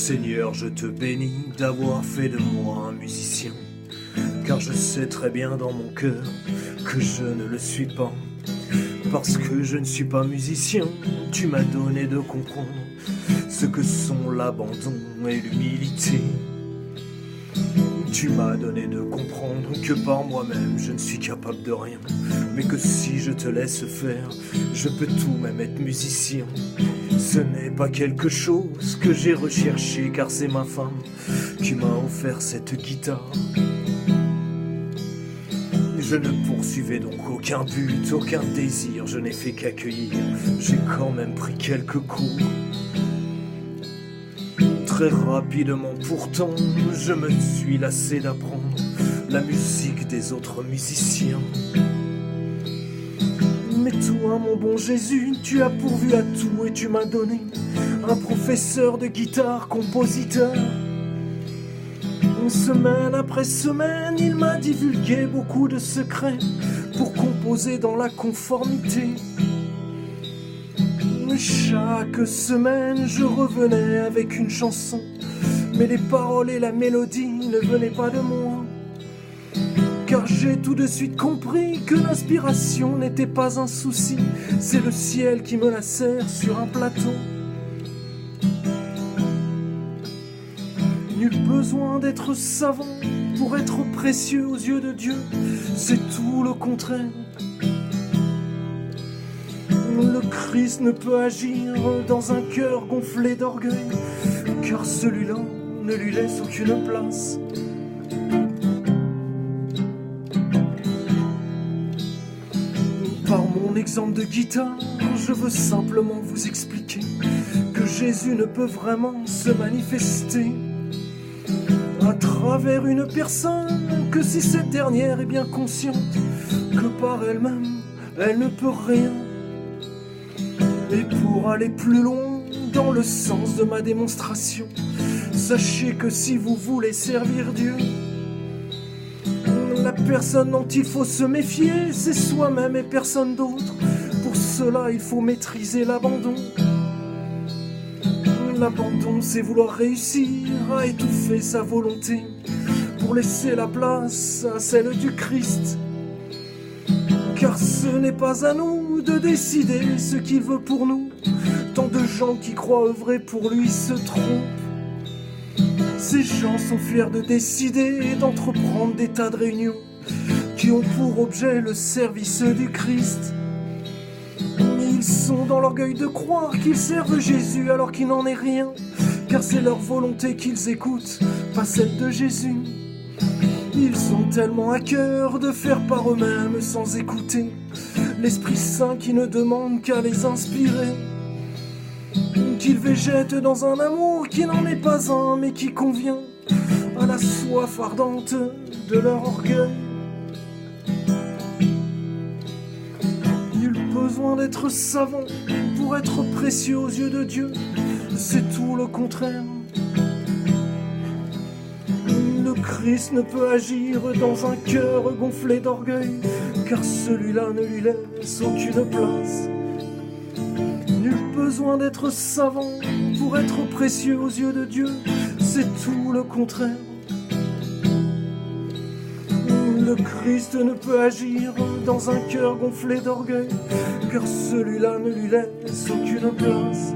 Seigneur, je te bénis d'avoir fait de moi un musicien, car je sais très bien dans mon cœur que je ne le suis pas. Parce que je ne suis pas musicien, tu m'as donné de comprendre ce que sont l'abandon et l'humilité. Tu m'as donné de comprendre que par moi-même je ne suis capable de rien, mais que si je te laisse faire, je peux tout même être musicien. Ce n'est pas quelque chose que j'ai recherché, car c'est ma femme qui m'a offert cette guitare. Je ne poursuivais donc aucun but, aucun désir, je n'ai fait qu'accueillir. J'ai quand même pris quelques cours. Très rapidement pourtant, je me suis lassé d'apprendre la musique des autres musiciens. Mais toi, mon bon Jésus, tu as pourvu à tout et tu m'as donné un professeur de guitare, compositeur. Semaine après semaine, il m'a divulgué beaucoup de secrets pour composer dans la conformité. Chaque semaine, je revenais avec une chanson, mais les paroles et la mélodie ne venaient pas de moi. Car j'ai tout de suite compris que l'inspiration n'était pas un souci, c'est le ciel qui me la sert sur un plateau. Nul besoin d'être savant pour être précieux aux yeux de Dieu, c'est tout le contraire. Le Christ ne peut agir dans un cœur gonflé d'orgueil, car celui-là ne lui laisse aucune place. Par mon exemple de guitare, je veux simplement vous expliquer que Jésus ne peut vraiment se manifester à travers une personne que si cette dernière est bien consciente que par elle-même, elle ne peut rien. Et pour aller plus loin dans le sens de ma démonstration, sachez que si vous voulez servir Dieu, la personne dont il faut se méfier, c'est soi-même et personne d'autre. Pour cela, il faut maîtriser l'abandon. L'abandon, c'est vouloir réussir à étouffer sa volonté pour laisser la place à celle du Christ. Car ce n'est pas à nous de décider ce qu'il veut pour nous. Tant de gens qui croient œuvrer pour lui se trompent. Ces gens sont fiers de décider et d'entreprendre des tas de réunions qui ont pour objet le service du Christ. Ils sont dans l'orgueil de croire qu'ils servent Jésus alors qu'il n'en est rien, car c'est leur volonté qu'ils écoutent, pas celle de Jésus. Ils ont tellement à cœur de faire par eux-mêmes sans écouter l'Esprit Saint qui ne demande qu'à les inspirer, qu'ils végètent dans un amour qui n'en est pas un mais qui convient à la soif ardente de leur orgueil. Nul besoin d'être savant pour être précieux aux yeux de Dieu, c'est tout le contraire. Le Christ ne peut agir dans un cœur gonflé d'orgueil, car celui-là ne lui laisse aucune place. Nul besoin d'être savant pour être précieux aux yeux de Dieu, c'est tout le contraire. Le Christ ne peut agir dans un cœur gonflé d'orgueil, car celui-là ne lui laisse aucune place.